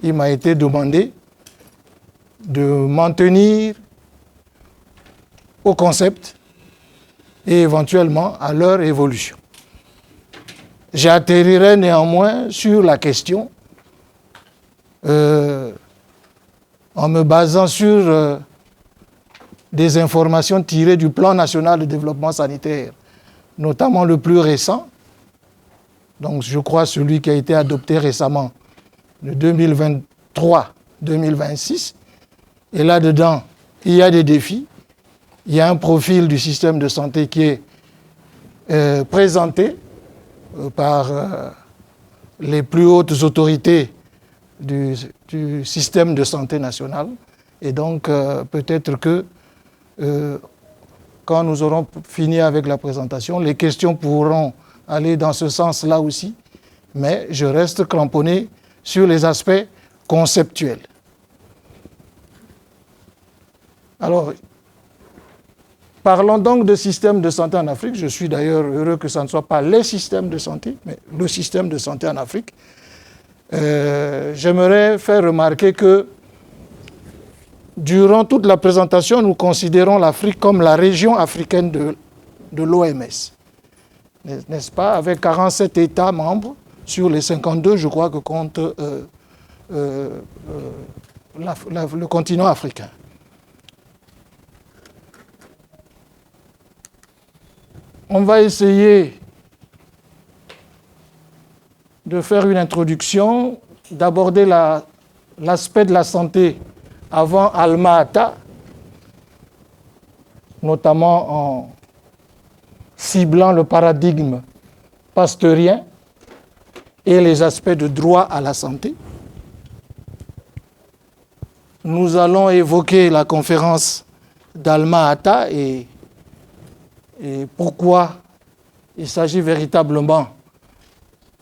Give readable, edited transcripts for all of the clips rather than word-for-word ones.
il m'a été demandé de m'en tenir au concept et éventuellement à leur évolution. J'atterrirai néanmoins sur la question en me basant sur des informations tirées du plan national de développement sanitaire, notamment le plus récent, donc je crois celui qui a été adopté récemment, de 2023-2026. Et là-dedans, il y a des défis. Il y a un profil du système de santé qui est présenté par les plus hautes autorités du système de santé national. Et donc, peut-être que quand nous aurons fini avec la présentation, les questions pourront aller dans ce sens-là aussi. Mais je reste cramponné sur les aspects conceptuels. Alors, parlons donc de système de santé en Afrique. Je suis d'ailleurs heureux que ça ne soit pas les systèmes de santé, mais le système de santé en Afrique. J'aimerais faire remarquer que durant toute la présentation, nous considérons l'Afrique comme la région africaine de l'OMS. N'est-ce pas? Avec 47 États membres sur les 52, je crois, que compte le continent africain. On va essayer de faire une introduction, d'aborder l'aspect de la santé avant Alma-Ata, notamment en ciblant le paradigme pasteurien et les aspects de droit à la santé. Nous allons évoquer la conférence d'Alma-Ata et pourquoi il s'agit véritablement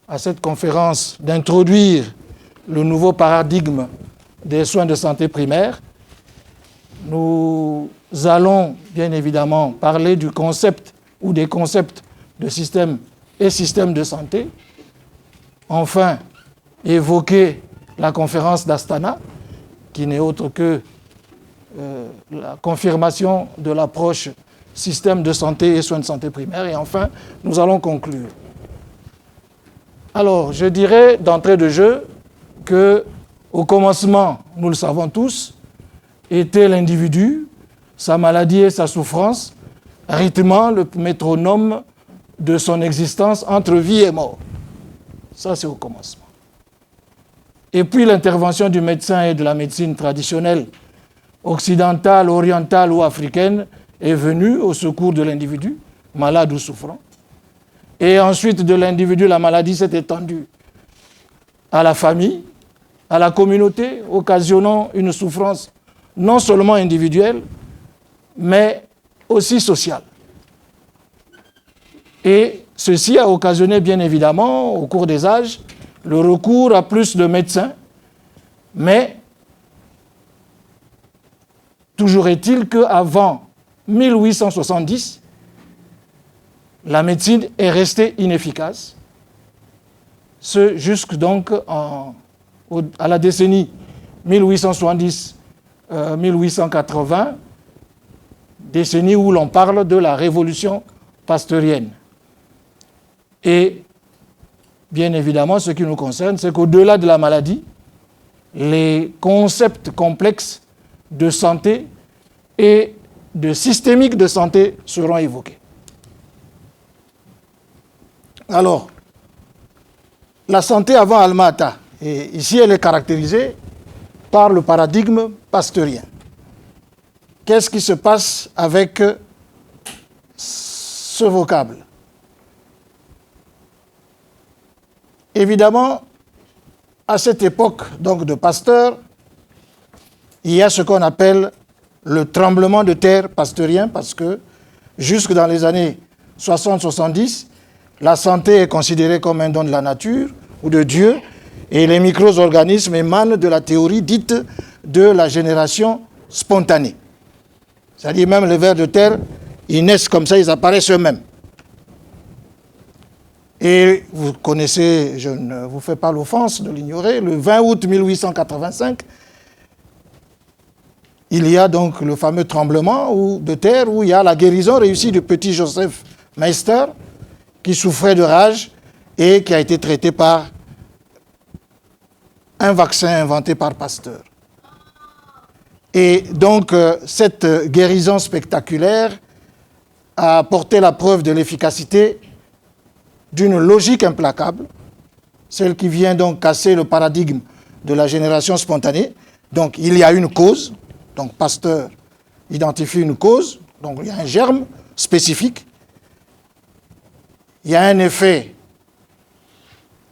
à cette conférence d'introduire le nouveau paradigme des soins de santé primaire. Nous allons bien évidemment parler du concept ou des concepts de système et système de santé. Enfin, évoquer la conférence d'Astana, qui n'est autre que la confirmation de l'approche système de santé et soins de santé primaire. Et enfin, nous allons conclure. Alors, je dirais d'entrée de jeu qu'au commencement, nous le savons tous, était l'individu, sa maladie et sa souffrance, rythmant le métronome de son existence entre vie et mort. Ça, c'est au commencement. Et puis l'intervention du médecin et de la médecine traditionnelle, occidentale, orientale ou africaine, est venue au secours de l'individu, malade ou souffrant. Et ensuite de l'individu, la maladie s'est étendue à la famille, à la communauté, occasionnant une souffrance non seulement individuelle, mais aussi sociale. Et ceci a occasionné bien évidemment, au cours des âges, le recours à plus de médecins, mais toujours est-il qu'avant 1870, la médecine est restée inefficace, ce jusque donc à la décennie 1870-1880, décennie où l'on parle de la révolution pasteurienne. Et bien évidemment, ce qui nous concerne, c'est qu'au-delà de la maladie, les concepts complexes de santé et de systémique de santé seront évoqués. Alors, la santé avant Alma-Ata, et ici elle est caractérisée par le paradigme pasteurien. Qu'est-ce qui se passe avec ce vocable? Évidemment, à cette époque donc de Pasteur, il y a ce qu'on appelle le tremblement de terre pasteurien, parce que jusque dans les années 60-70, la santé est considérée comme un don de la nature ou de Dieu, et les micro-organismes émanent de la théorie dite de la génération spontanée. C'est-à-dire même les vers de terre, ils naissent comme ça, ils apparaissent eux-mêmes. Et vous connaissez, je ne vous fais pas l'offense de l'ignorer, le 20 août 1885, il y a donc le fameux tremblement de terre où il y a la guérison réussie du petit Joseph Meister qui souffrait de rage et qui a été traité par un vaccin inventé par Pasteur. Et donc, cette guérison spectaculaire a apporté la preuve de l'efficacité d'une logique implacable, celle qui vient donc casser le paradigme de la génération spontanée. Donc, il y a une cause, donc Pasteur identifie une cause, donc il y a un germe spécifique, il y a un effet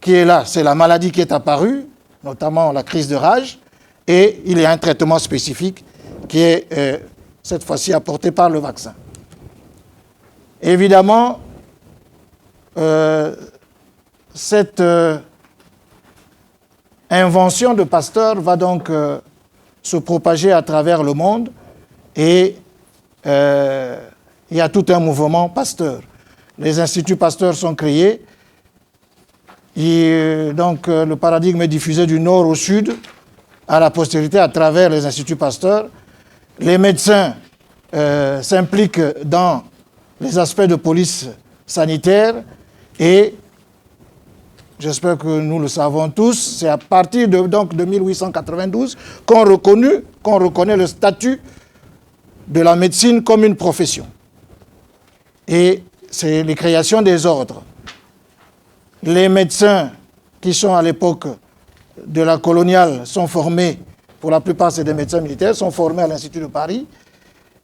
qui est là, c'est la maladie qui est apparue, notamment la crise de rage, et il y a un traitement spécifique qui est cette fois-ci apporté par le vaccin. Évidemment, cette invention de Pasteur va donc se propager à travers le monde et il y a tout un mouvement Pasteur. Les instituts Pasteur sont créés et donc le paradigme est diffusé du nord au sud à la postérité à travers les instituts Pasteur. Les médecins s'impliquent dans les aspects de police sanitaire et j'espère que nous le savons tous, c'est à partir de 1892 qu'on reconnaît le statut de la médecine comme une profession. Et c'est les créations des ordres. Les médecins qui sont à l'époque de la coloniale sont formés, pour la plupart c'est des médecins militaires, sont formés à l'Institut de Paris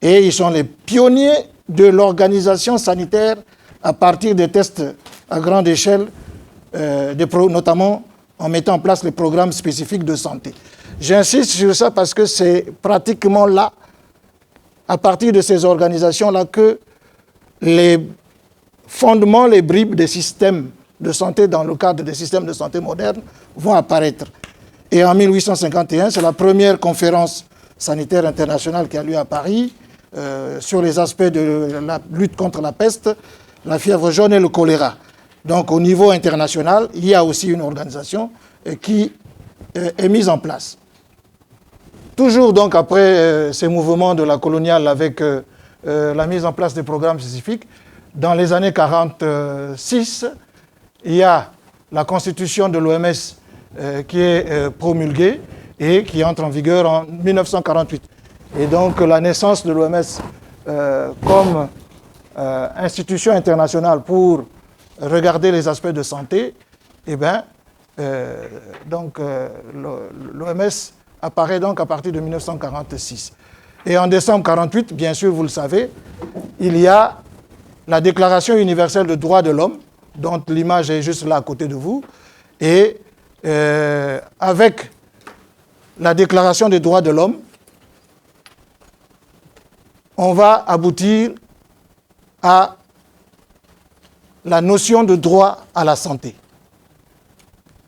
et ils sont les pionniers de l'organisation sanitaire à partir des tests à grande échelle, notamment en mettant en place les programmes spécifiques de santé. J'insiste sur ça parce que c'est pratiquement là, à partir de ces organisations-là, que les fondements, les bribes des systèmes de santé dans le cadre des systèmes de santé modernes vont apparaître. Et en 1851, c'est la première conférence sanitaire internationale qui a lieu à Paris sur les aspects de la lutte contre la peste, la fièvre jaune et le choléra. Donc au niveau international, il y a aussi une organisation qui est mise en place. Toujours donc après ces mouvements de la coloniale avec la mise en place des programmes spécifiques, dans les années 1946, il y a la constitution de l'OMS qui est promulguée et qui entre en vigueur en 1948. Et donc la naissance de l'OMS comme institution internationale pour regarder les aspects de santé, eh bien, l'OMS apparaît donc à partir de 1946. Et en décembre 1948, bien sûr, vous le savez, il y a la Déclaration universelle des droits de l'homme, dont l'image est juste là à côté de vous, et avec la Déclaration des droits de l'homme, on va aboutir à la notion de droit à la santé.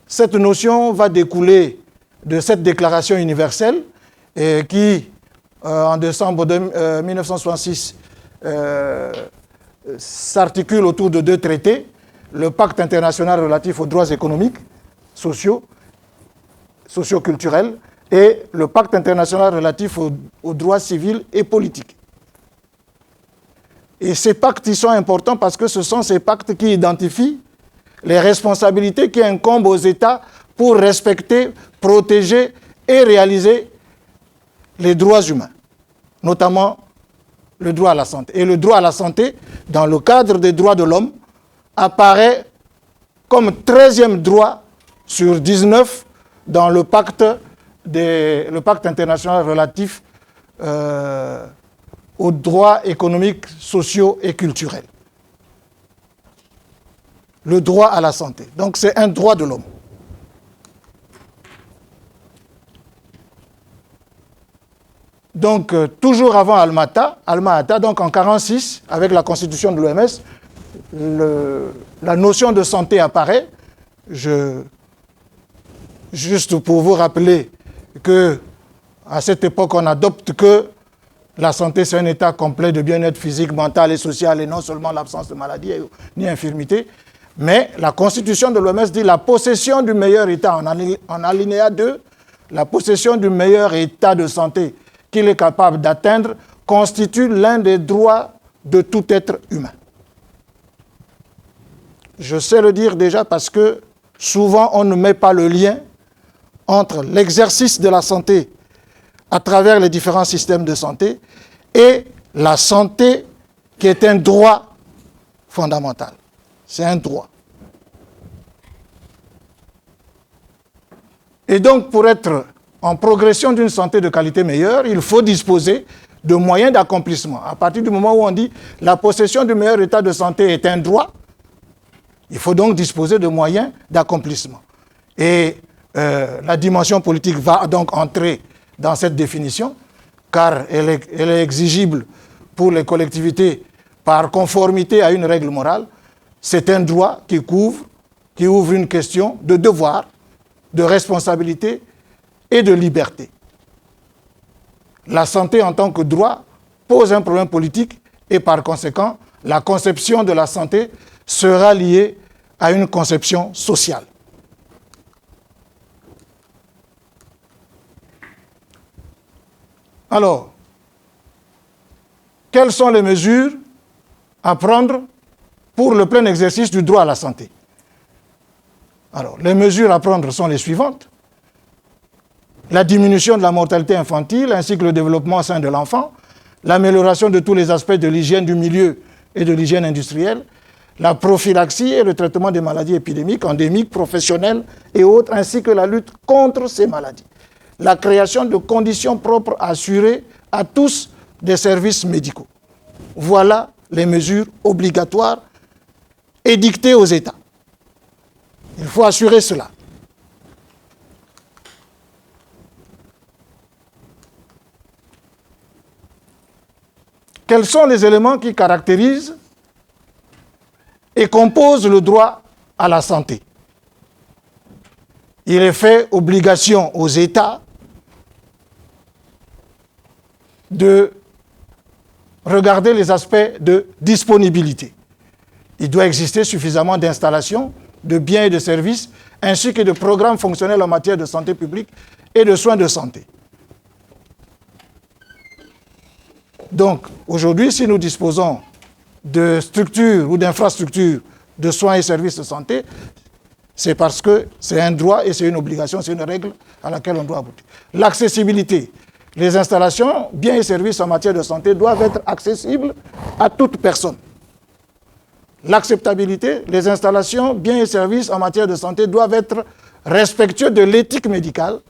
Cette notion va découler de cette déclaration universelle qui, en décembre 1966, s'articule autour de deux traités, le Pacte international relatif aux droits économiques, sociaux, socio-culturels, et le Pacte international relatif aux droits civils et politiques. Et ces pactes, ils sont importants parce que ce sont ces pactes qui identifient les responsabilités qui incombent aux États pour respecter, protéger et réaliser les droits humains, notamment le droit à la santé. Et le droit à la santé, dans le cadre des droits de l'homme, apparaît comme 13e droit sur 19 dans le pacte international relatif aux droits économiques, sociaux et culturels. Le droit à la santé. Donc c'est un droit de l'homme. Donc toujours avant Alma Ata, donc en 1946, avec la constitution de l'OMS, la notion de santé apparaît. Juste pour vous rappeler qu'à cette époque, on n'adopte que la santé, c'est un état complet de bien-être physique, mental et social, et non seulement l'absence de maladie ni infirmité. Mais la constitution de l'OMS dit la possession du meilleur état, en alinéa 2, la possession du meilleur état de santé qu'il est capable d'atteindre constitue l'un des droits de tout être humain. Je sais le dire déjà parce que souvent on ne met pas le lien entre l'exercice de la santé à travers les différents systèmes de santé et la santé qui est un droit fondamental. C'est un droit. Et donc, pour être en progression d'une santé de qualité meilleure, il faut disposer de moyens d'accomplissement. À partir du moment où on dit la possession du meilleur état de santé est un droit, il faut donc disposer de moyens d'accomplissement. Et la dimension politique va donc entrer dans cette définition, car elle est exigible pour les collectivités par conformité à une règle morale. C'est un droit qui ouvre une question de devoir, de responsabilité et de liberté. La santé en tant que droit pose un problème politique et par conséquent, la conception de la santé sera liée à une conception sociale. Alors, quelles sont les mesures à prendre pour le plein exercice du droit à la santé? Alors, les mesures à prendre sont les suivantes. La diminution de la mortalité infantile ainsi que le développement au sein de l'enfant, l'amélioration de tous les aspects de l'hygiène du milieu et de l'hygiène industrielle, la prophylaxie et le traitement des maladies épidémiques, endémiques, professionnelles et autres, ainsi que la lutte contre ces maladies. La création de conditions propres à assurer à tous des services médicaux. Voilà les mesures obligatoires édictées aux États. Il faut assurer cela. Quels sont les éléments qui caractérisent et composent le droit à la santé? Il est fait obligation aux États de regarder les aspects de disponibilité. Il doit exister suffisamment d'installations, de biens et de services, ainsi que de programmes fonctionnels en matière de santé publique et de soins de santé. Donc, aujourd'hui, si nous disposons de structures ou d'infrastructures de soins et services de santé, c'est parce que c'est un droit et c'est une obligation, c'est une règle à laquelle on doit aboutir. L'accessibilité. Les installations, biens et services en matière de santé doivent être accessibles à toute personne. L'acceptabilité, les installations, biens et services en matière de santé doivent être respectueux de l'éthique médicale,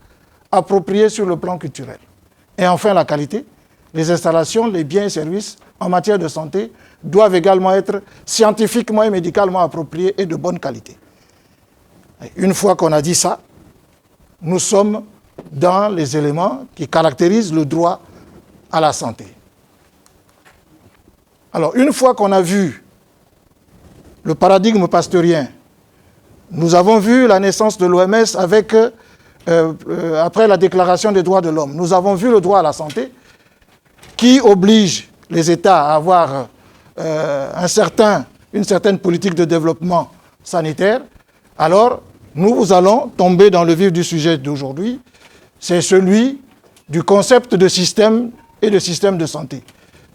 appropriés sur le plan culturel. Et enfin, la qualité. Les installations, les biens et services en matière de santé doivent également être scientifiquement et médicalement appropriés et de bonne qualité. Une fois qu'on a dit ça, nous sommes dans les éléments qui caractérisent le droit à la santé. Alors, une fois qu'on a vu le paradigme pasteurien, nous avons vu la naissance de l'OMS après la Déclaration des droits de l'homme. Nous avons vu le droit à la santé qui oblige les États à avoir une certaine politique de développement sanitaire. Alors, nous allons tomber dans le vif du sujet d'aujourd'hui, c'est celui du concept de système et de système de santé.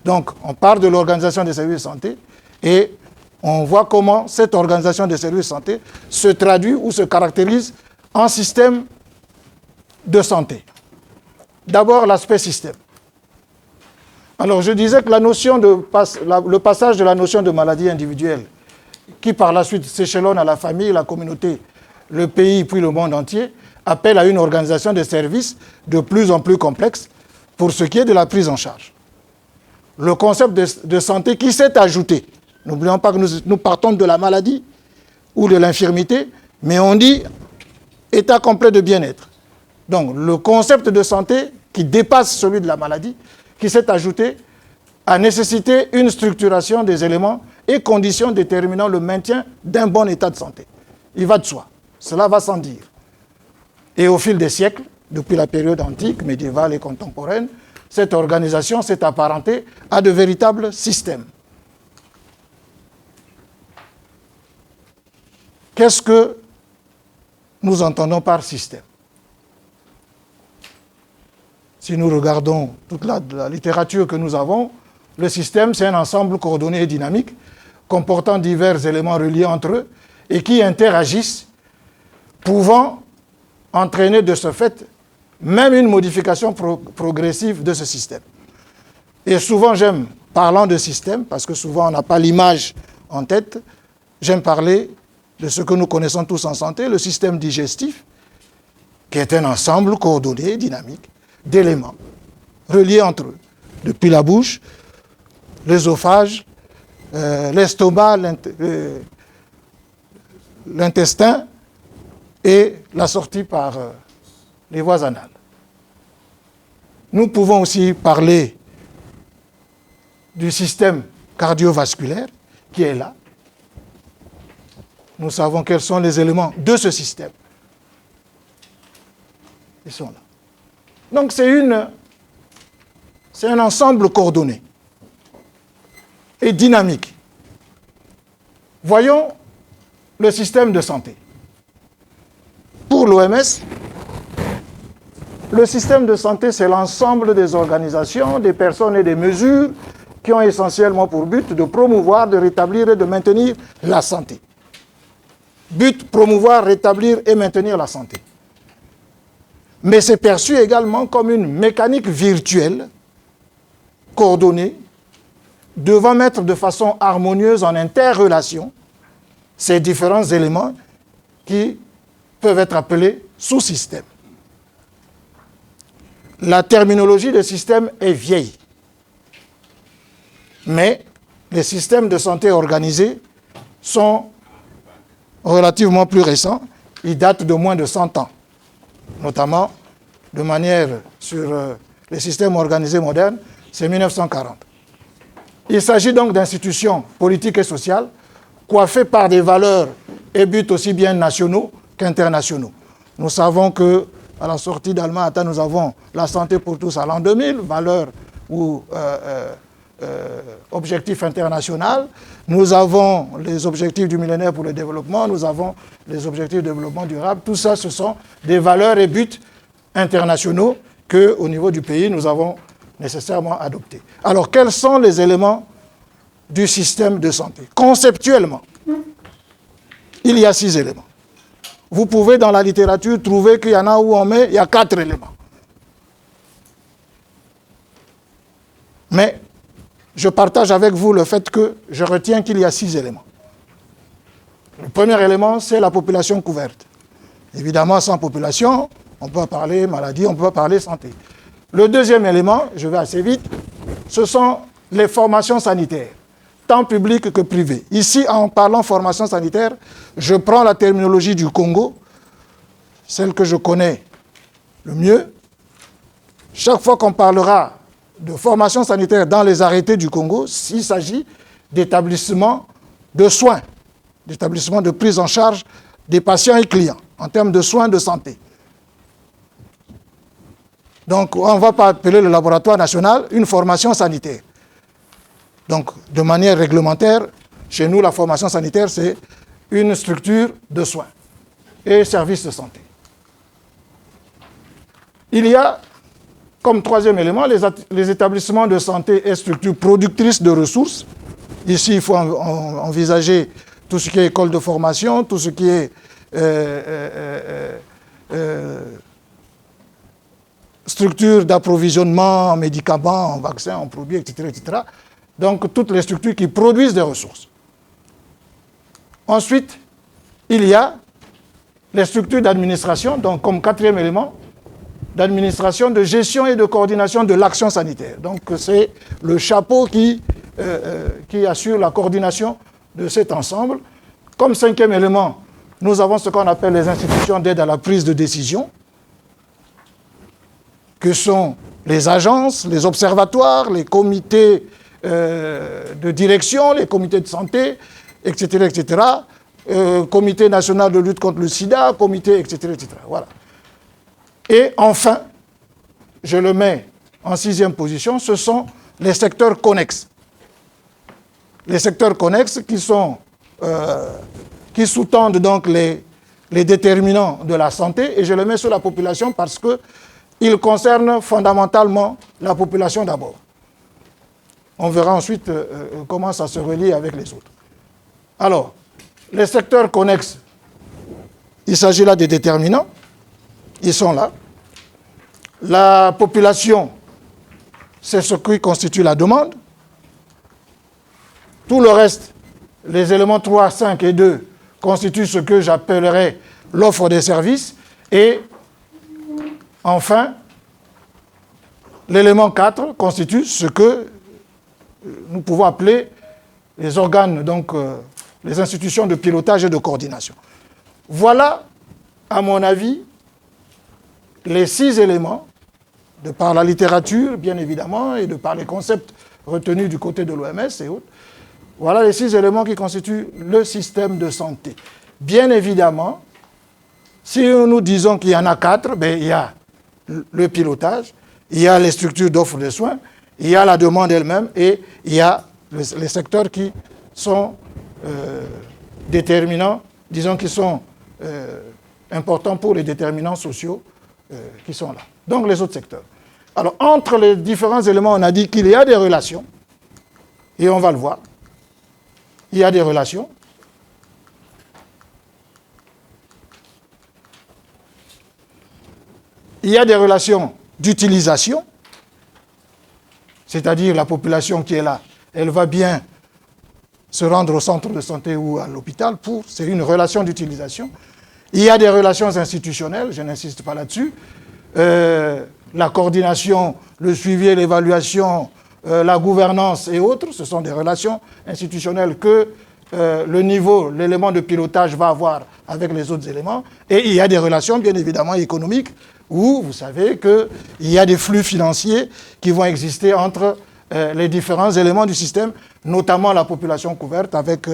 Donc, on parle de l'organisation des services de santé et on voit comment cette organisation des services de santé se traduit ou se caractérise en système de santé. D'abord, l'aspect système. Alors, je disais que le passage de la notion de maladie individuelle, qui par la suite s'échelonne à la famille, la communauté, le pays, puis le monde entier, appelle à une organisation des services de plus en plus complexe pour ce qui est de la prise en charge. Le concept de santé qui s'est ajouté. N'oublions pas que nous partons de la maladie ou de l'infirmité, mais on dit état complet de bien-être. Donc, le concept de santé qui dépasse celui de la maladie, qui s'est ajouté, a nécessité une structuration des éléments et conditions déterminant le maintien d'un bon état de santé. Il va de soi. Cela va sans dire. Et au fil des siècles, depuis la période antique, médiévale et contemporaine, cette organisation s'est apparentée à de véritables systèmes. Qu'est-ce que nous entendons par système? Si nous regardons toute la littérature que nous avons, le système, c'est un ensemble coordonné et dynamique comportant divers éléments reliés entre eux et qui interagissent, pouvant entraîner de ce fait même une modification progressive de ce système. Et souvent, parlant de système, parce que souvent on n'a pas l'image en tête, j'aime parler de ce que nous connaissons tous en santé, le système digestif, qui est un ensemble coordonné, dynamique, d'éléments reliés entre eux, depuis la bouche, l'œsophage, l'estomac, l'intestin et la sortie par les voies anales. Nous pouvons aussi parler du système cardiovasculaire qui est là. Nous savons quels sont les éléments de ce système. Ils sont là. Donc c'est un ensemble coordonné et dynamique. Voyons le système de santé. Pour l'OMS, le système de santé, c'est l'ensemble des organisations, des personnes et des mesures qui ont essentiellement pour but de promouvoir, de rétablir et de maintenir la santé. But, promouvoir, rétablir et maintenir la santé. Mais c'est perçu également comme une mécanique virtuelle, coordonnée, devant mettre de façon harmonieuse en interrelation ces différents éléments qui peuvent être appelés sous-systèmes. La terminologie de système est vieille, mais les systèmes de santé organisés sont relativement plus récents. Ils datent de moins de 100 ans, notamment de manière sur les systèmes organisés modernes, c'est 1940. Il s'agit donc d'institutions politiques et sociales coiffées par des valeurs et buts aussi bien nationaux qu'internationaux. Nous savons que à la sortie d'Alma-Ata, nous avons la santé pour tous à l'an 2000, valeur ou objectif international. Nous avons les objectifs du millénaire pour le développement, nous avons les objectifs de développement durable. Tout ça, ce sont des valeurs et buts internationaux qu'au niveau du pays, nous avons nécessairement adoptés. Alors, quels sont les éléments du système de santé? Conceptuellement, il y a 6 éléments. Vous pouvez, dans la littérature, trouver qu'il y en a où on met, il y a 4 éléments. Mais je partage avec vous le fait que je retiens qu'il y a 6 éléments. Le premier élément, c'est la population couverte. Évidemment, sans population, on peut parler maladie, on peut parler santé. Le deuxième élément, je vais assez vite, ce sont les formations sanitaires, tant publiques que privées. Ici, en parlant formation sanitaire, je prends la terminologie du Congo, celle que je connais le mieux. Chaque fois qu'on parlera de formation sanitaire dans les arrêtés du Congo, il s'agit d'établissements de soins, d'établissements de prise en charge des patients et clients en termes de soins de santé. Donc, on ne va pas appeler le laboratoire national une formation sanitaire. Donc, de manière réglementaire, chez nous, la formation sanitaire, c'est une structure de soins et services de santé. Il y a, comme troisième élément, les établissements de santé et structures productrices de ressources. Ici, il faut envisager tout ce qui est école de formation, tout ce qui est structure d'approvisionnement en médicaments, en vaccins, en produits, etc., etc. Donc, toutes les structures qui produisent des ressources. Ensuite, il y a les structures d'administration, donc comme quatrième élément, d'administration, de gestion et de coordination de l'action sanitaire. Donc, c'est le chapeau qui assure la coordination de cet ensemble. Comme cinquième élément, nous avons ce qu'on appelle les institutions d'aide à la prise de décision, que sont les agences, les observatoires, les comités de direction, les comités de santé, etc., etc., comité national de lutte contre le sida, comité, etc., etc. Voilà. Et enfin, je le mets en 6e position, ce sont les secteurs connexes. Les secteurs connexes qui sont qui sous-tendent donc les déterminants de la santé, et je les mets sur la population parce qu'ils concernent fondamentalement la population d'abord. On verra ensuite comment ça se relie avec les autres. Alors, les secteurs connexes, il s'agit là des déterminants, ils sont là. La population, c'est ce qui constitue la demande. Tout le reste, les éléments 3, 5 et 2, constituent ce que j'appellerais l'offre des services. Et enfin, l'élément 4 constitue ce que nous pouvons appeler les organes, donc les institutions de pilotage et de coordination. Voilà, à mon avis, les 6 éléments, de par la littérature, bien évidemment, et de par les concepts retenus du côté de l'OMS et autres. Voilà les 6 éléments qui constituent le système de santé. Bien évidemment, si nous disons qu'il y en a 4, ben, il y a le pilotage, il y a les structures d'offre de soins, il y a la demande elle-même et il y a les secteurs qui sont déterminants, disons qui sont importants pour les déterminants sociaux qui sont là. Donc les autres secteurs. Alors entre les différents éléments, on a dit qu'il y a des relations, et on va le voir. Il y a des relations. Il y a des relations d'utilisation, c'est-à-dire la population qui est là, elle va bien se rendre au centre de santé ou à l'hôpital c'est une relation d'utilisation. Il y a des relations institutionnelles, je n'insiste pas là-dessus. La coordination, le suivi et l'évaluation, la gouvernance et autres, ce sont des relations institutionnelles que l'élément de pilotage va avoir avec les autres éléments. Et il y a des relations, bien évidemment, économiques, où vous savez qu'il y a des flux financiers qui vont exister entre les différents éléments du système, notamment la population couverte avec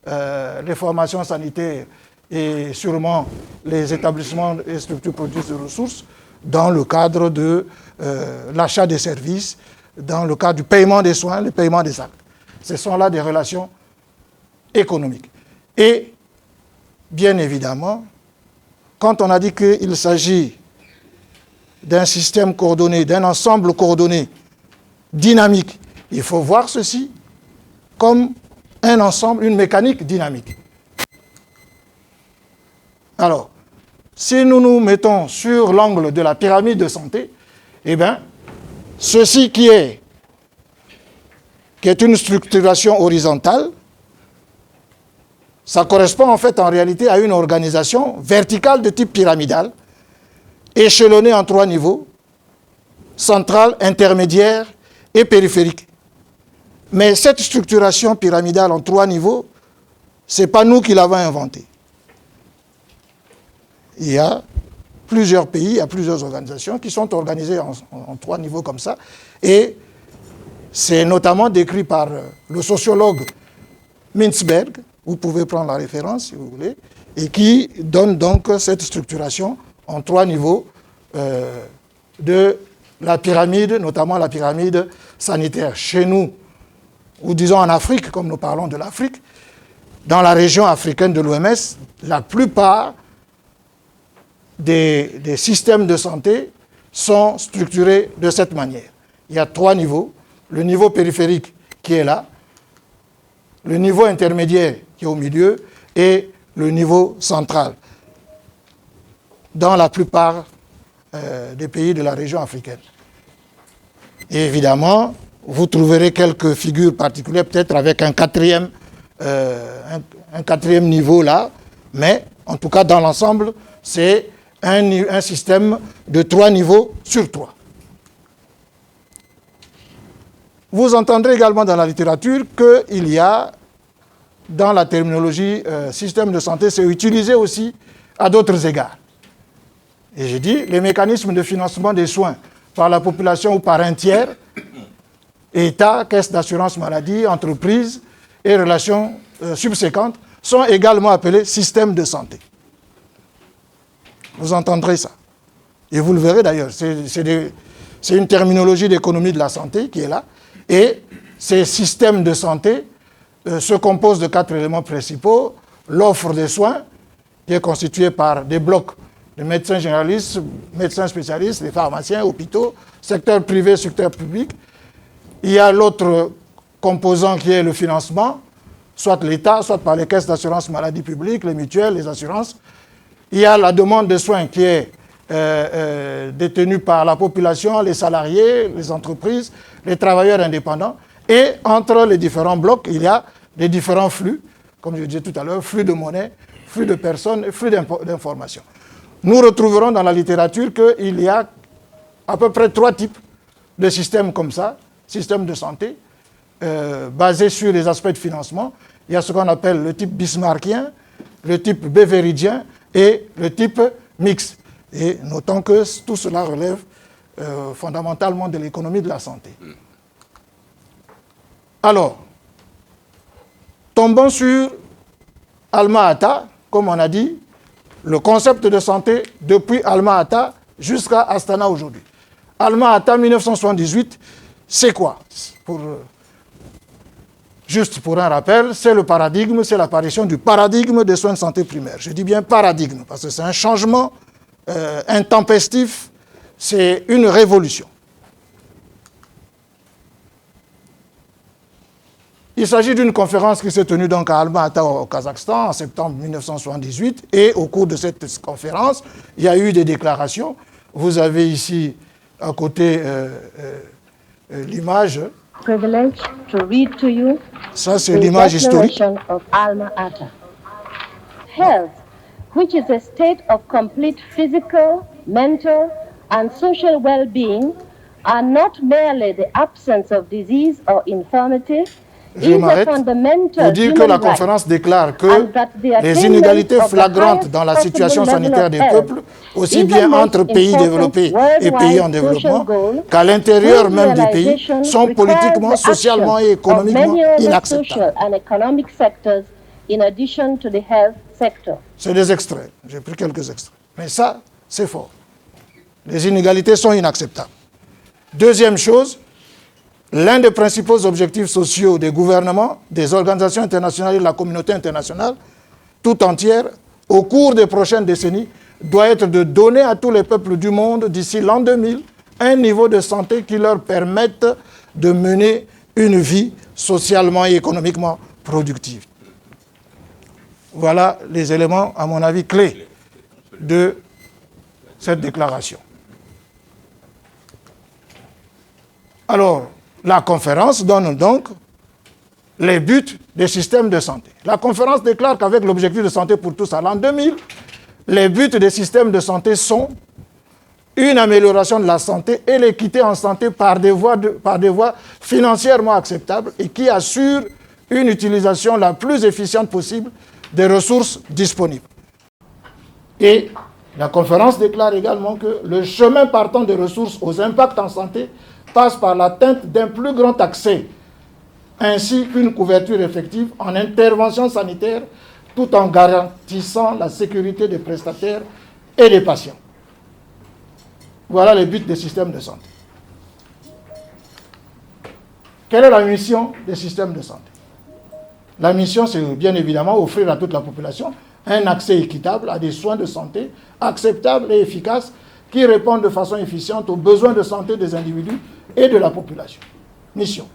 les formations sanitaires et sûrement les établissements et structures productrices de ressources dans le cadre de l'achat des services, dans le cadre du paiement des soins, le paiement des actes. Ce sont là des relations économiques. Et bien évidemment, quand on a dit qu'il s'agit d'un système coordonné, d'un ensemble coordonné, dynamique, il faut voir ceci comme un ensemble, une mécanique dynamique. Alors, si nous nous mettons sur l'angle de la pyramide de santé, eh bien, ceci qui est une structuration horizontale, ça correspond en fait en réalité à une organisation verticale de type pyramidal, échelonnée en 3 niveaux, central, intermédiaire et périphérique. Mais cette structuration pyramidale en 3 niveaux, ce n'est pas nous qui l'avons inventée. Il y a plusieurs pays, il y a plusieurs organisations qui sont organisées en 3 niveaux comme ça. Et c'est notamment décrit par le sociologue Mintzberg, vous pouvez prendre la référence si vous voulez, et qui donne donc cette structuration en 3 niveaux de la pyramide, notamment la pyramide sanitaire. Chez nous, ou disons en Afrique, comme nous parlons de l'Afrique, dans la région africaine de l'OMS, la plupart des systèmes de santé sont structurés de cette manière. Il y a 3 niveaux. Le niveau périphérique qui est là, le niveau intermédiaire qui est au milieu et le niveau central dans la plupart des pays de la région africaine. Et évidemment, vous trouverez quelques figures particulières, peut-être avec un quatrième niveau là, mais en tout cas dans l'ensemble, c'est un système de 3 niveaux sur 3. Vous entendrez également dans la littérature qu'il y a, dans la terminologie système de santé, c'est utilisé aussi à d'autres égards. Et j'ai dit, les mécanismes de financement des soins par la population ou par un tiers, État, caisse d'assurance maladie, entreprise et relations subséquentes, sont également appelés systèmes de santé. Vous entendrez ça. Et vous le verrez d'ailleurs. C'est une terminologie d'économie de la santé qui est là. Et ces systèmes de santé se composent de 4 éléments principaux. l'offre de soins, qui est constituée par des blocs de médecins généralistes, médecins spécialistes, des pharmaciens, hôpitaux, secteur privé, secteur public. Il y a l'autre composant qui est le financement, soit l'État, soit par les caisses d'assurance maladie publique, les mutuelles, les assurances. Il y a la demande de soins qui est détenue par la population, les salariés, les entreprises, les travailleurs indépendants. Et entre les différents blocs, il y a des différents flux, comme je disais tout à l'heure, flux de monnaie, flux de personnes et flux d'informations. Nous retrouverons dans la littérature qu'il y a à peu près 3 types de systèmes comme ça, systèmes de santé, basés sur les aspects de financement. Il y a ce qu'on appelle le type bismarckien, le type beveridgien et le type mixte. Et notons que tout cela relève fondamentalement de l'économie de la santé. Alors, tombons sur Alma-Ata, comme on a dit, le concept de santé depuis Alma-Ata jusqu'à Astana aujourd'hui. Alma-Ata 1978, c'est quoi? Juste pour un rappel, c'est le paradigme, c'est l'apparition du paradigme des soins de santé primaires. Je dis bien paradigme, parce que c'est un changement intempestif, c'est une révolution. Il s'agit d'une conférence qui s'est tenue donc à Alma-Ata au Kazakhstan en septembre 1978, et au cours de cette conférence, il y a eu des déclarations. Vous avez ici à côté l'image. Privilege to read to you. Ça, c'est l'image historique. Of Alma-Ata. Health, which is a state of complete physical, mental, and social well-being, are not merely the absence of disease or infirmity. Je m'arrête pour dire que la conférence déclare que les inégalités flagrantes dans la situation sanitaire des peuples, aussi bien entre pays développés et pays en développement, qu'à l'intérieur même du pays, sont politiquement, socialement et économiquement inacceptables. C'est des extraits, j'ai pris quelques extraits. Mais ça, c'est fort. Les inégalités sont inacceptables. Deuxième chose, l'un des principaux objectifs sociaux des gouvernements, des organisations internationales et de la communauté internationale, tout entière, au cours des prochaines décennies, doit être de donner à tous les peuples du monde, d'ici l'an 2000, un niveau de santé qui leur permette de mener une vie socialement et économiquement productive. Voilà les éléments, à mon avis, clés de cette déclaration. Alors, la conférence donne donc les buts des systèmes de santé. La conférence déclare qu'avec l'objectif de santé pour tous à l'an 2000, les buts des systèmes de santé sont une amélioration de la santé et l'équité en santé par des voies financièrement acceptables et qui assurent une utilisation la plus efficiente possible des ressources disponibles. Et la conférence déclare également que le chemin partant des ressources aux impacts en santé passe par l'atteinte d'un plus grand accès, ainsi qu'une couverture effective en intervention sanitaire, tout en garantissant la sécurité des prestataires et des patients. Voilà les buts des systèmes de santé. Quelle est la mission des systèmes de santé? La mission, c'est bien évidemment offrir à toute la population un accès équitable à des soins de santé acceptables et efficaces qui répondent de façon efficiente aux besoins de santé des individus et de la population. Mission.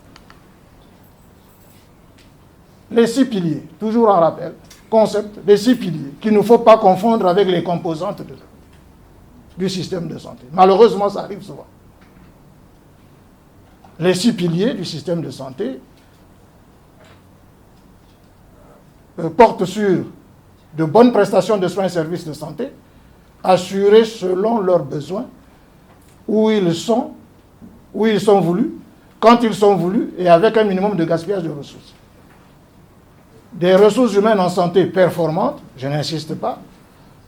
Les 6 piliers, toujours en rappel, concept des 6 piliers, qu'il ne faut pas confondre avec les composantes du système de santé. Malheureusement, ça arrive souvent. Les 6 piliers du système de santé portent sur de bonnes prestations de soins et services de santé, assurés selon leurs besoins, où ils sont voulus, quand ils sont voulus, et avec un minimum de gaspillage de ressources. Des ressources humaines en santé performantes, je n'insiste pas,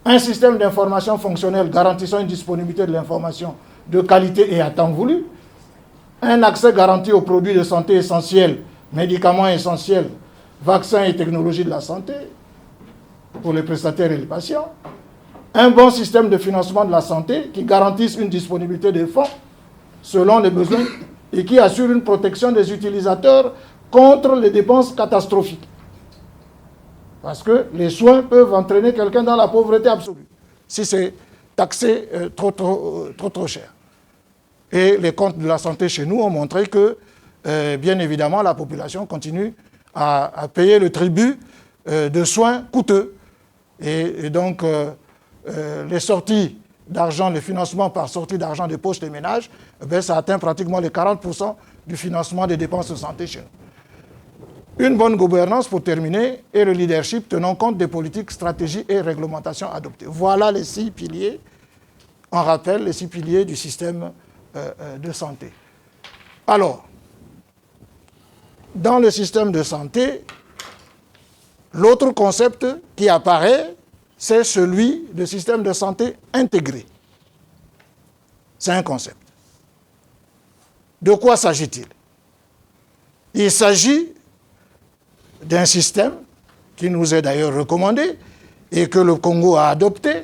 un système d'information fonctionnel garantissant une disponibilité de l'information de qualité et à temps voulu, un accès garanti aux produits de santé essentiels, médicaments essentiels, vaccins et technologies de la santé, pour les prestataires et les patients, un bon système de financement de la santé qui garantisse une disponibilité des fonds selon les besoins et qui assure une protection des utilisateurs contre les dépenses catastrophiques. Parce que les soins peuvent entraîner quelqu'un dans la pauvreté absolue, si c'est taxé trop cher. Et les comptes de la santé chez nous ont montré que, bien évidemment, la population continue à payer le tribut de soins coûteux. Et donc, les sorties d'argent, les financements par sortie d'argent des poches des ménages, ça atteint pratiquement les 40% du financement des dépenses de santé chez nous. Une bonne gouvernance, pour terminer, et le leadership tenant compte des politiques, stratégies et réglementations adoptées. Voilà les 6 piliers, on rappelle, les 6 piliers du système de santé. Alors, dans le système de santé, l'autre concept qui apparaît, c'est celui de système de santé intégré. C'est un concept. De quoi s'agit-il? Il s'agit d'un système qui nous est d'ailleurs recommandé et que le Congo a adopté,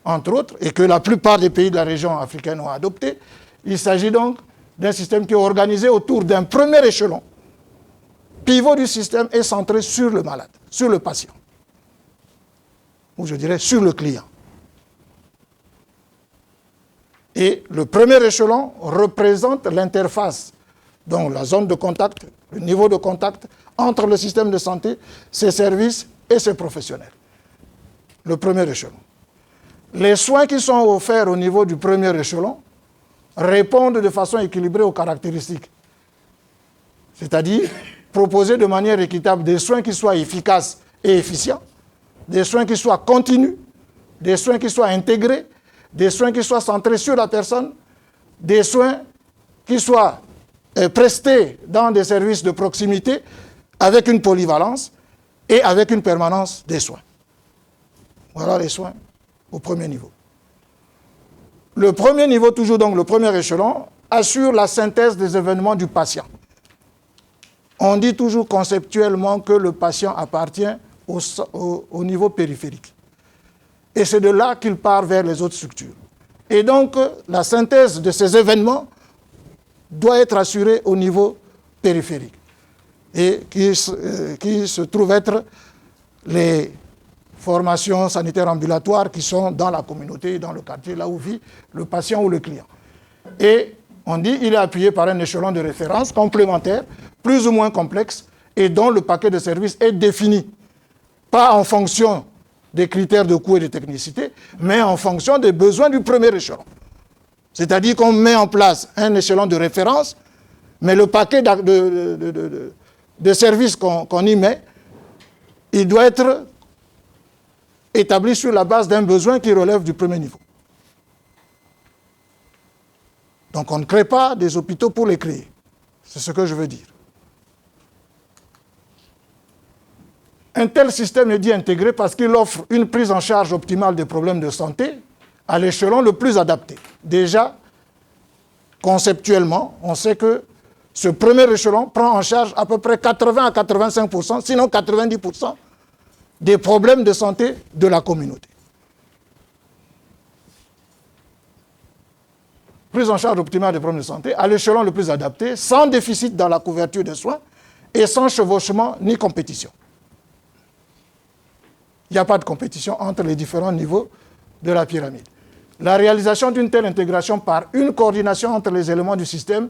entre autres, et que la plupart des pays de la région africaine ont adopté. Il s'agit donc d'un système qui est organisé autour d'un premier échelon. Pivot du système est centré sur le malade, sur le patient, ou je dirais sur le client. Et le premier échelon représente l'interface, donc la zone de contact, le niveau de contact entre le système de santé, ses services et ses professionnels. Le premier échelon. Les soins qui sont offerts au niveau du premier échelon répondent de façon équilibrée aux caractéristiques. C'est-à-dire proposer de manière équitable des soins qui soient efficaces et efficients, des soins qui soient continus, des soins qui soient intégrés, des soins qui soient centrés sur la personne, des soins qui soient prestés dans des services de proximité avec une polyvalence et avec une permanence des soins. Voilà les soins au premier niveau. Le premier niveau, toujours donc le premier échelon, assure la synthèse des événements du patient. On dit toujours conceptuellement que le patient appartient au niveau périphérique. Et c'est de là qu'il part vers les autres structures. Et donc, la synthèse de ces événements doit être assurée au niveau périphérique. Et qui se trouve être les formations sanitaires ambulatoires qui sont dans la communauté, dans le quartier, là où vit le patient ou le client. Et on dit qu'il est appuyé par un échelon de référence complémentaire, plus ou moins complexe, et dont le paquet de services est défini, pas en fonction des critères de coût et de technicité, mais en fonction des besoins du premier échelon. C'est-à-dire qu'on met en place un échelon de référence, mais le paquet de services qu'on y met, il doit être établi sur la base d'un besoin qui relève du premier niveau. Donc on ne crée pas des hôpitaux pour les créer. C'est ce que je veux dire. Un tel système est dit intégré parce qu'il offre une prise en charge optimale des problèmes de santé à l'échelon le plus adapté. Déjà, conceptuellement, on sait que ce premier échelon prend en charge à peu près 80 à 85%, sinon 90% des problèmes de santé de la communauté. Prise en charge optimale des problèmes de santé à l'échelon le plus adapté, sans déficit dans la couverture des soins et sans chevauchement ni compétition. Il n'y a pas de compétition entre les différents niveaux de la pyramide. La réalisation d'une telle intégration par une coordination entre les éléments du système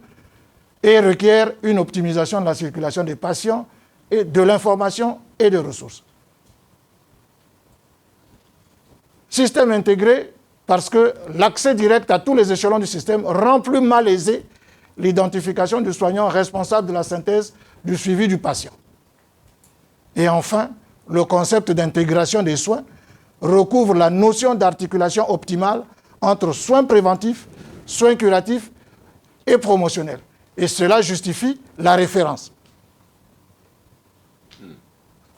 et requiert une optimisation de la circulation des patients, et de l'information et des ressources. Système intégré parce que l'accès direct à tous les échelons du système rend plus malaisé l'identification du soignant responsable de la synthèse du suivi du patient. Et enfin, le concept d'intégration des soins recouvre la notion d'articulation optimale entre soins préventifs, soins curatifs et promotionnels. Et cela justifie la référence.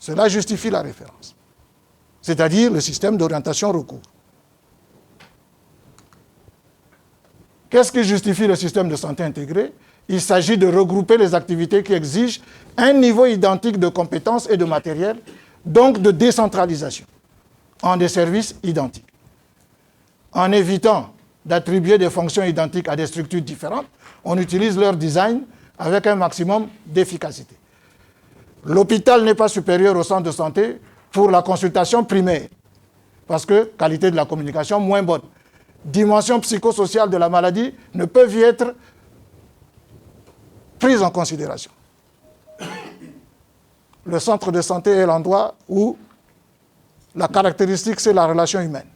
Cela justifie la référence. C'est-à-dire le système d'orientation recours. Qu'est-ce qui justifie le système de santé intégré? Il s'agit de regrouper les activités qui exigent un niveau identique de compétences et de matériel, donc de décentralisation, en des services identiques. En évitant d'attribuer des fonctions identiques à des structures différentes, on utilise leur design avec un maximum d'efficacité. L'hôpital n'est pas supérieur au centre de santé pour la consultation primaire, parce que qualité de la communication moins bonne. Dimension psychosociale de la maladie ne peuvent y être prises en considération. Le centre de santé est l'endroit où la caractéristique, c'est la relation humaine.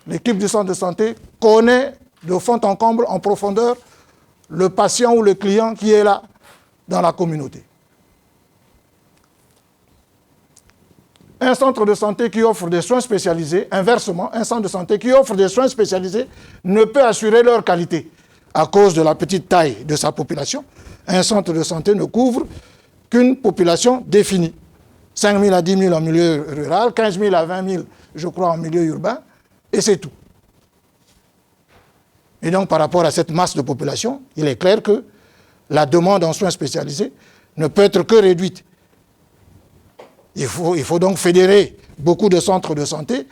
L'équipe du centre de santé connaît de fond en comble, en profondeur, le patient ou le client qui est là dans la communauté. Un centre de santé qui offre des soins spécialisés, inversement, un centre de santé qui offre des soins spécialisés ne peut assurer leur qualité à cause de la petite taille de sa population. Un centre de santé ne couvre qu'une population définie. 5 000 à 10 000 en milieu rural, 15 000 à 20 000, je crois, en milieu urbain, et c'est tout. Et donc, par rapport à cette masse de population, il est clair que la demande en soins spécialisés ne peut être que réduite. Il faut donc fédérer beaucoup de centres de santé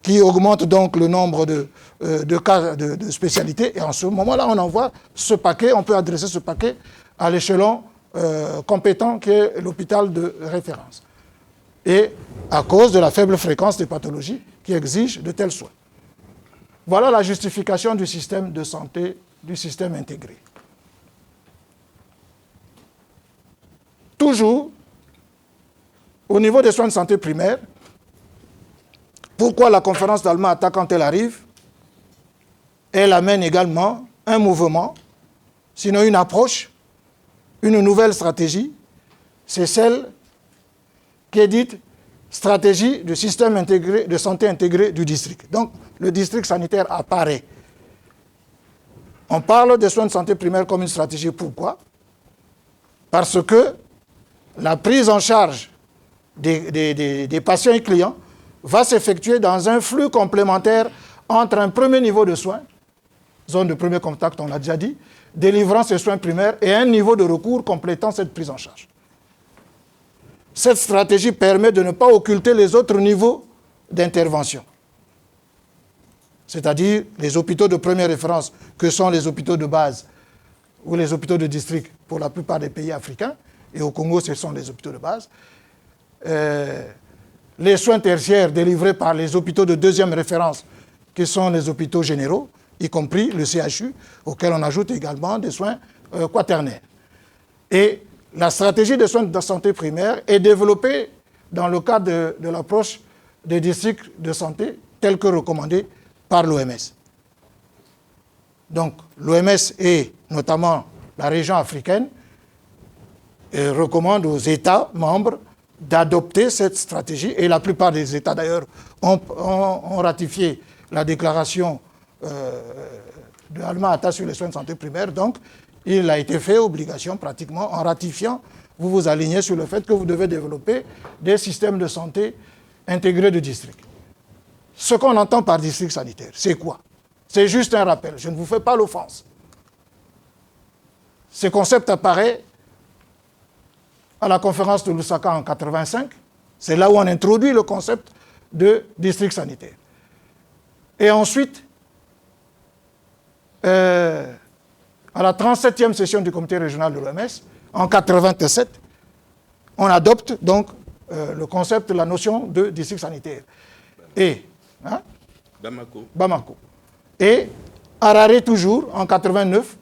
qui augmentent donc le nombre de cas de spécialités. Et en ce moment-là, on envoie ce paquet, on peut adresser ce paquet à l'échelon compétent qui est l'hôpital de référence. Et à cause de la faible fréquence des pathologies qui exigent de tels soins. Voilà la justification du système de santé, du système intégré. Toujours, au niveau des soins de santé primaires, pourquoi la conférence d'Alma-Ata, quand elle arrive, elle amène également un mouvement, sinon une approche, une nouvelle stratégie, c'est celle qui est dite stratégie du système intégré, de santé intégré du district. Donc, le district sanitaire apparaît. On parle des soins de santé primaire comme une stratégie. Pourquoi? Parce que la prise en charge des patients et clients va s'effectuer dans un flux complémentaire entre un premier niveau de soins, zone de premier contact, on l'a déjà dit, délivrant ces soins primaires, et un niveau de recours complétant cette prise en charge. Cette stratégie permet de ne pas occulter les autres niveaux d'intervention, c'est-à-dire les hôpitaux de première référence, que sont les hôpitaux de base ou les hôpitaux de district pour la plupart des pays africains, et au Congo, ce sont les hôpitaux de base. Les soins tertiaires délivrés par les hôpitaux de deuxième référence, qui sont les hôpitaux généraux, y compris le CHU, auquel on ajoute également des soins quaternaires. Et la stratégie des soins de santé primaire est développée dans le cadre de l'approche des districts de santé telle que recommandée par l'OMS. Donc, l'OMS et notamment la région africaine recommande aux États membres d'adopter cette stratégie, et la plupart des États d'ailleurs ont ratifié la déclaration de Alma-Ata sur les soins de santé primaire. Donc, il a été fait obligation pratiquement, en ratifiant, vous vous alignez sur le fait que vous devez développer des systèmes de santé intégrés de district. Ce qu'on entend par district sanitaire, c'est quoi? C'est juste un rappel, je ne vous fais pas l'offense. Ce concept apparaît à la conférence de Lusaka en 1985, c'est là où on introduit le concept de district sanitaire. Et ensuite, à la 37e session du comité régional de l'OMS, en 1987, on adopte donc le concept, la notion de district sanitaire. Et Bamako. Et Harare toujours, en 1989,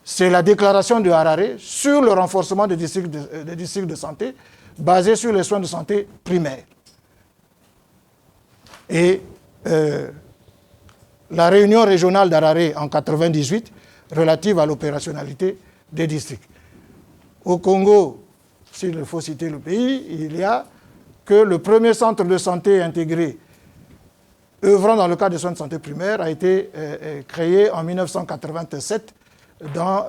c'est la déclaration de Harare sur le renforcement des districts de santé basés sur les soins de santé primaires. Et la réunion régionale d'Harare en 1998 relative à l'opérationnalité des districts. Au Congo, s'il faut citer le pays, il y a que le premier centre de santé intégré œuvrant dans le cadre des soins de santé primaire a été créé en 1987 dans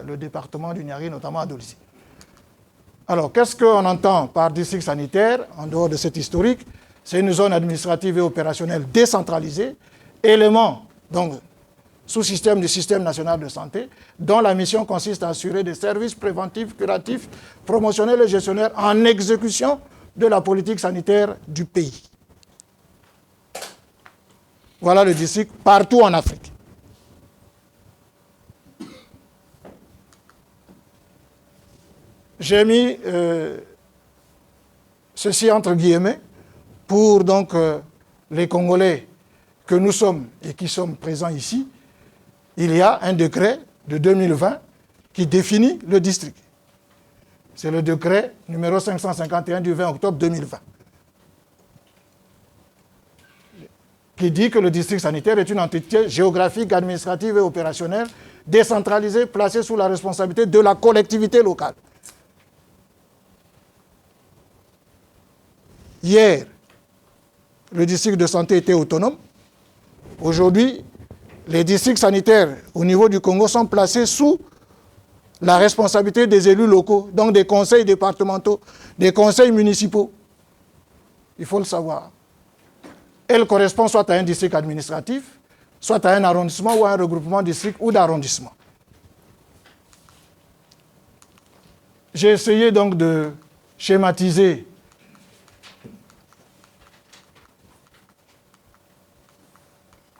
le département du Niari, notamment à Dolisie. Alors, qu'est-ce qu'on entend par district sanitaire, en dehors de cet historique? C'est une zone administrative et opérationnelle décentralisée, élément, donc, sous-système du système national de santé, dont la mission consiste à assurer des services préventifs, curatifs, promotionnels et gestionnaires en exécution de la politique sanitaire du pays. Voilà le district partout en Afrique. J'ai mis ceci entre guillemets, pour donc les Congolais que nous sommes et qui sommes présents ici, il y a un décret de 2020 qui définit le district. C'est le décret numéro 551 du 20 octobre 2020, qui dit que le district sanitaire est une entité géographique, administrative et opérationnelle décentralisée, placée sous la responsabilité de la collectivité locale. Hier, le district de santé était autonome. Aujourd'hui, les districts sanitaires au niveau du Congo sont placés sous la responsabilité des élus locaux, donc des conseils départementaux, des conseils municipaux. Il faut le savoir. Elle correspond soit à un district administratif, soit à un arrondissement ou à un regroupement de district ou d'arrondissement. J'ai essayé donc de schématiser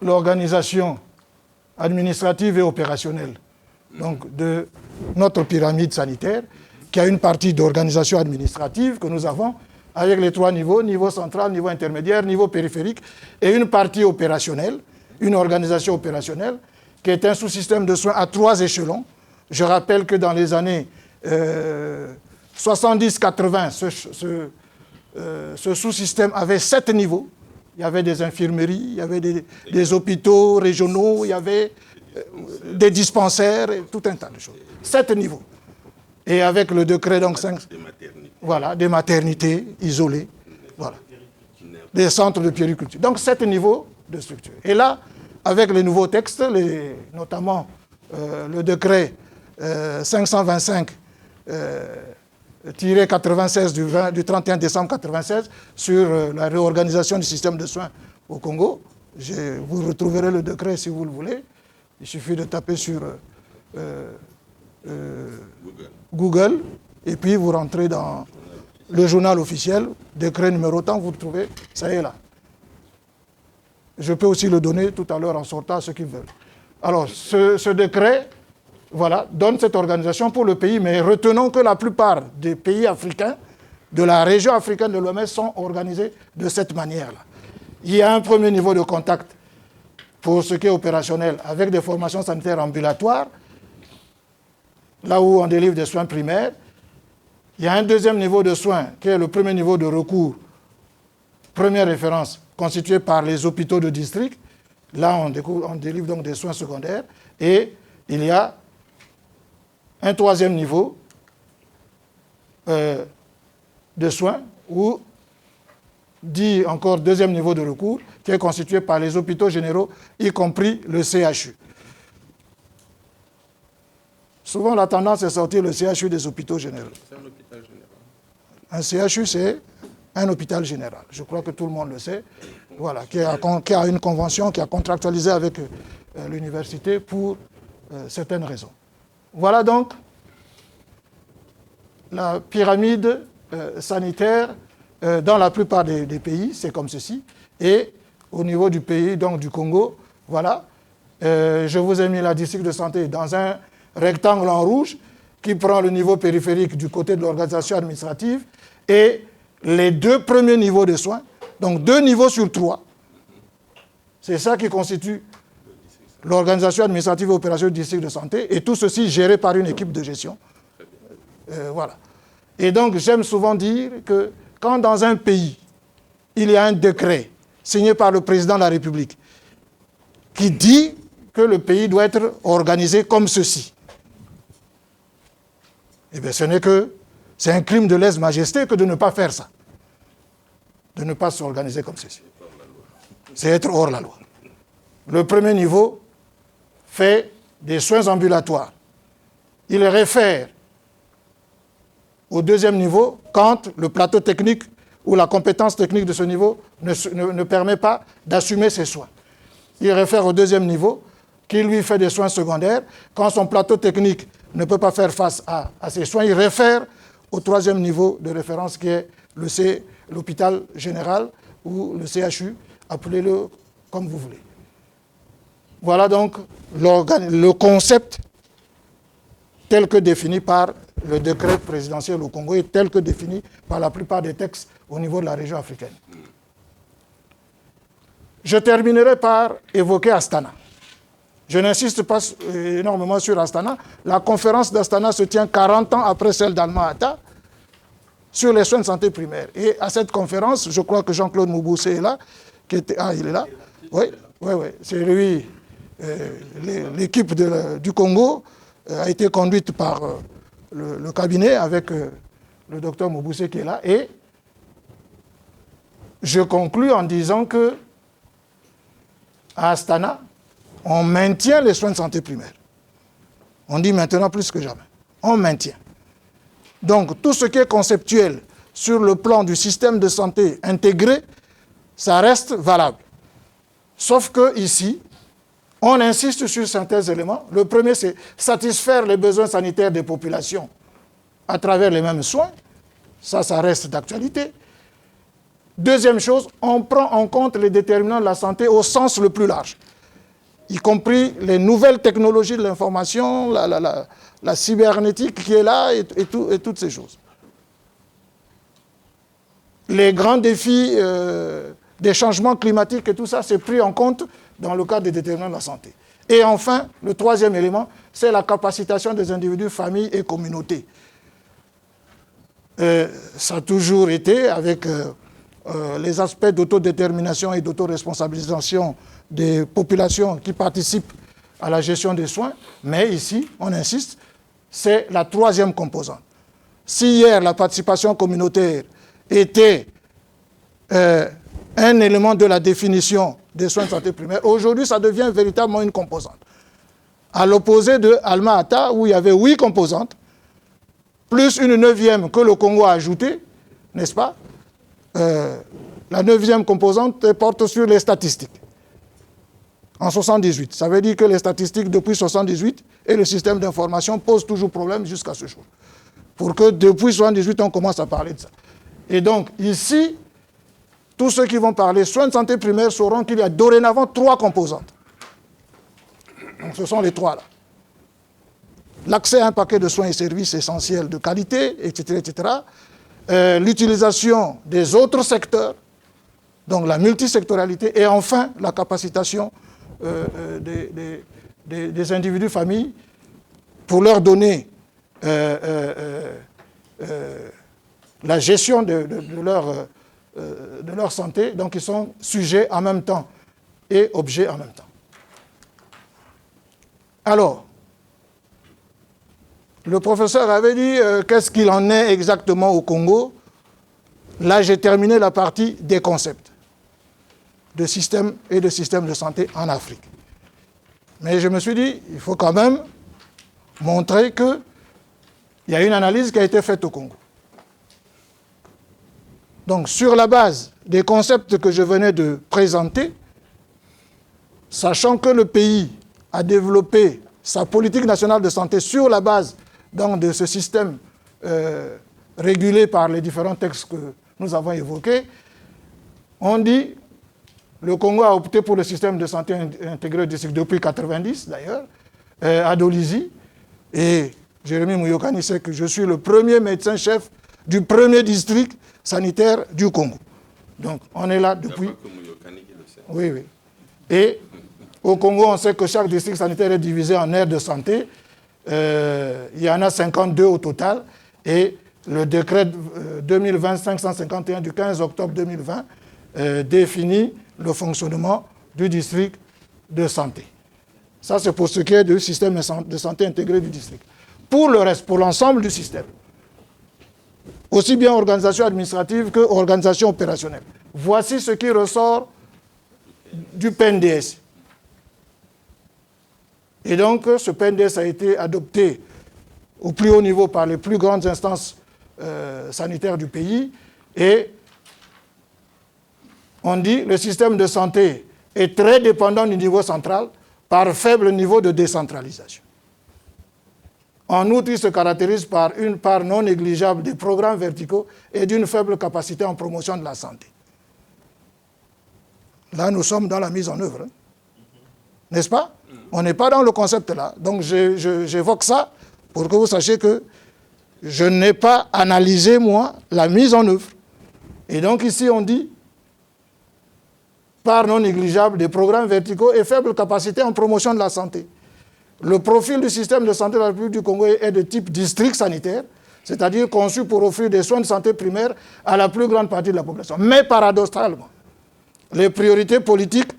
l'organisation administrative et opérationnelle donc de notre pyramide sanitaire, qui a une partie d'organisation administrative que nous avons avec les 3 niveaux, niveau central, niveau intermédiaire, niveau périphérique, et une partie opérationnelle, une organisation opérationnelle, qui est un sous-système de soins à 3 échelons. Je rappelle que dans les années 70-80, ce sous-système avait 7 niveaux. Il y avait des infirmeries, il y avait des hôpitaux régionaux, il y avait des dispensaires, et tout un tas de choses. 7 niveaux. Et avec le décret, donc 5... Des maternités. Voilà, des maternités isolées. Voilà. Des centres de puériculture. Donc 7 niveaux de structure. Et là, avec les nouveaux textes, notamment le décret 525-96 du 31 décembre 1996 sur la réorganisation du système de soins au Congo. Vous retrouverez le décret si vous le voulez. Il suffit de taper sur Google et puis vous rentrez dans le journal officiel, décret numéro tant, vous le trouvez, ça y est là. Je peux aussi le donner tout à l'heure en sortant à ceux qui veulent. Alors, ce décret, voilà, donne cette organisation pour le pays, mais retenons que la plupart des pays africains, de la région africaine de l'OMS, sont organisés de cette manière-là. Il y a un premier niveau de contact pour ce qui est opérationnel avec des formations sanitaires ambulatoires, là où on délivre des soins primaires. Il y a un deuxième niveau de soins qui est le premier niveau de recours, première référence, constitué par les hôpitaux de district. Là, on délivre donc des soins secondaires. Et il y a un troisième niveau de soins, ou dit encore deuxième niveau de recours, qui est constitué par les hôpitaux généraux, y compris le CHU. Souvent, la tendance est sortir le CHU des hôpitaux généraux. C'est un hôpital général. Un CHU, c'est un hôpital général. Je crois que tout le monde le sait. Voilà, qui a une convention, qui a contractualisé avec l'université pour certaines raisons. Voilà donc la pyramide sanitaire dans la plupart des pays, c'est comme ceci. Et au niveau du pays, donc du Congo, voilà, je vous ai mis la district de santé dans un rectangle en rouge qui prend le niveau périphérique du côté de l'organisation administrative et les 2 premiers niveaux de soins, donc 2 niveaux sur 3. C'est ça qui constitue l'organisation administrative et opérationnelle du district de santé, et tout ceci géré par une équipe de gestion. Voilà. Et donc, j'aime souvent dire que quand dans un pays, il y a un décret signé par le président de la République qui dit que le pays doit être organisé comme ceci, eh bien, c'est un crime de lèse-majesté que de ne pas faire ça. De ne pas s'organiser comme ceci. C'est être hors la loi. Le premier niveau fait des soins ambulatoires. Il réfère au deuxième niveau quand le plateau technique ou la compétence technique de ce niveau ne permet pas d'assumer ses soins. Il réfère au deuxième niveau qui lui fait des soins secondaires. Quand son plateau technique ne peut pas faire face à ses soins, il réfère au troisième niveau de référence qui est l'hôpital général ou le CHU, appelez-le comme vous voulez. Voilà donc le concept tel que défini par le décret présidentiel au Congo et tel que défini par la plupart des textes au niveau de la région africaine. Je terminerai par évoquer Astana. Je n'insiste pas énormément sur Astana. La conférence d'Astana se tient 40 ans après celle d'Alma-Ata sur les soins de santé primaires. Et à cette conférence, je crois que Jean-Claude Mouboussé est là. Il est là. Oui, c'est lui. L'équipe du Congo a été conduite par le cabinet avec le docteur Mouboussé qui est là. Et je conclus en disant que à Astana, on maintient les soins de santé primaires. On dit maintenant plus que jamais. On maintient. Donc, tout ce qui est conceptuel sur le plan du système de santé intégré, ça reste valable. Sauf que ici, on insiste sur certains éléments. Le premier, c'est satisfaire les besoins sanitaires des populations à travers les mêmes soins. Ça reste d'actualité. Deuxième chose, on prend en compte les déterminants de la santé au sens le plus large, y compris les nouvelles technologies de l'information, la cybernétique qui est là et toutes ces choses. Les grands défis des changements climatiques et tout ça, c'est pris en compte dans le cadre des déterminants de la santé. Et enfin, le troisième élément, c'est la capacitation des individus, familles et communautés. Ça a toujours été avec les aspects d'autodétermination et d'autoresponsabilisation des populations qui participent à la gestion des soins, mais ici, on insiste, c'est la troisième composante. Si hier, la participation communautaire était un élément de la définition des soins de santé primaire, aujourd'hui, ça devient véritablement une composante. À l'opposé de Alma-Ata, où il y avait 8 composantes, plus une 9e que le Congo a ajoutée, n'est-ce pas? La 9e composante porte sur les statistiques. En 78. Ça veut dire que les statistiques depuis 78 et le système d'information posent toujours problème jusqu'à ce jour. Pour que depuis 78, on commence à parler de ça. Et donc, ici, tous ceux qui vont parler soins de santé primaire sauront qu'il y a dorénavant 3 composantes. Donc, ce sont les 3 là. L'accès à un paquet de soins et services essentiels de qualité, etc., etc. L'utilisation des autres secteurs, donc la multisectorialité, et enfin la capacitation des individus, familles, pour leur donner la gestion de leur santé, donc ils sont sujets en même temps et objets en même temps. Alors, le professeur avait dit qu'est-ce qu'il en est exactement au Congo. Là, j'ai terminé la partie des concepts de système et de système de santé en Afrique. Mais je me suis dit, il faut quand même montrer qu'il y a une analyse qui a été faite au Congo. Donc, sur la base des concepts que je venais de présenter, sachant que le pays a développé sa politique nationale de santé sur la base donc, de ce système régulé par les différents textes que nous avons évoqués, on dit le Congo a opté pour le système de santé intégré du district depuis 1990 d'ailleurs, à Dolisie, et Jérémy Mouyokani sait que je suis le premier médecin-chef du premier district sanitaire du Congo. Donc on est là depuis... Il n'y a pas que Mouyokani qui le sait. Oui, oui. Et au Congo, on sait que chaque district sanitaire est divisé en aires de santé. Il y en a 52 au total, et le décret 2020-551 du 15 octobre 2020 définit le fonctionnement du district de santé. Ça, c'est pour ce qui est du système de santé intégré du district. Pour le reste, pour l'ensemble du système, aussi bien organisation administrative que organisation opérationnelle, voici ce qui ressort du PNDS. Et donc, ce PNDS a été adopté au plus haut niveau par les plus grandes instances sanitaires du pays. Et on dit que le système de santé est très dépendant du niveau central par faible niveau de décentralisation. En outre, il se caractérise par une part non négligeable des programmes verticaux et d'une faible capacité en promotion de la santé. Là, nous sommes dans la mise en œuvre. N'est-ce pas? On n'est pas dans le concept là. Donc, j'évoque ça pour que vous sachiez que je n'ai pas analysé, moi, la mise en œuvre. Et donc ici, on dit, part non négligeable des programmes verticaux et faible capacité en promotion de la santé. Le profil du système de santé de la République du Congo est de type district sanitaire, c'est-à-dire conçu pour offrir des soins de santé primaires à la plus grande partie de la population. Mais paradoxalement, les priorités politiques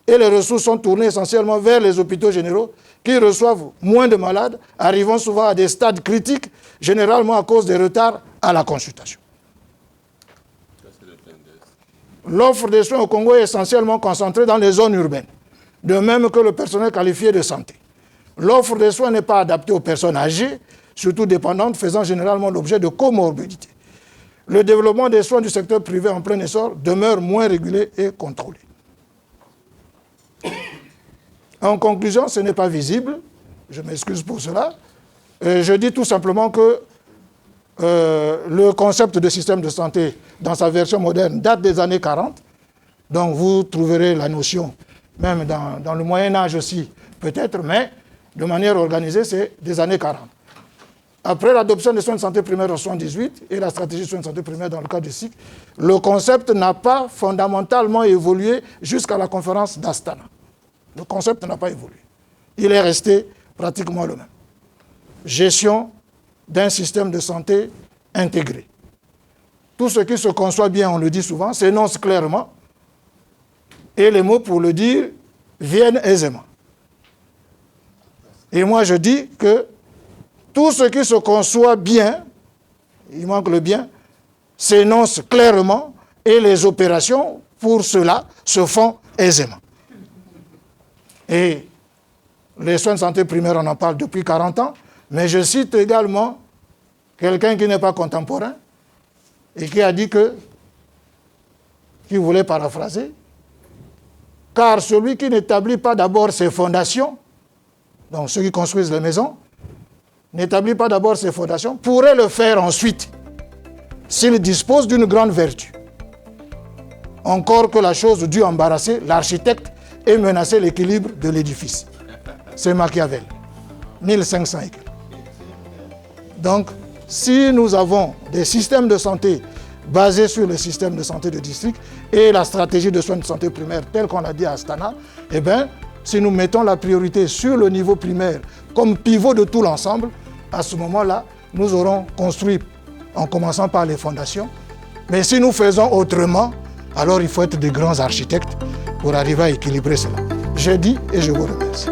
et les ressources sont tournées essentiellement vers les hôpitaux généraux qui reçoivent moins de malades, arrivant souvent à des stades critiques, généralement à cause des retards à la consultation. L'offre de soins au Congo est essentiellement concentrée dans les zones urbaines, de même que le personnel qualifié de santé. L'offre de soins n'est pas adaptée aux personnes âgées, surtout dépendantes, faisant généralement l'objet de comorbidités. Le développement des soins du secteur privé en plein essor demeure moins régulé et contrôlé. En conclusion, ce n'est pas visible, je m'excuse pour cela. Je dis tout simplement que le concept de système de santé, dans sa version moderne, date des années 40. Donc vous trouverez la notion, même dans le Moyen-Âge aussi, peut-être, mais de manière organisée, c'est des années 40. Après l'adoption des soins de santé primaires en 1978 et la stratégie de soins de santé primaire dans le cadre du SIC, le concept n'a pas fondamentalement évolué jusqu'à la conférence d'Astana. Le concept n'a pas évolué. Il est resté pratiquement le même. Gestion d'un système de santé intégré. Tout ce qui se conçoit bien, on le dit souvent, s'énonce clairement, et les mots pour le dire viennent aisément. Et moi je dis que tout ce qui se conçoit bien, il manque le bien, s'énonce clairement, et les opérations pour cela se font aisément. Et les soins de santé primaire, on en parle depuis 40 ans, mais je cite également quelqu'un qui n'est pas contemporain et qui a dit qui voulait paraphraser, car celui qui n'établit pas d'abord ses fondations, donc ceux qui construisent les maisons, n'établit pas d'abord ses fondations, pourrait le faire ensuite s'il dispose d'une grande vertu. Encore que la chose dût embarrasser l'architecte et menacer l'équilibre de l'édifice. C'est Machiavel, 1500 et quelques. Donc, si nous avons des systèmes de santé basés sur le système de santé de district et la stratégie de soins de santé primaire telle qu'on l'a dit à Astana, eh bien, si nous mettons la priorité sur le niveau primaire comme pivot de tout l'ensemble, à ce moment-là, nous aurons construit en commençant par les fondations. Mais si nous faisons autrement, alors il faut être de grands architectes pour arriver à équilibrer cela. Je dis et je vous remercie.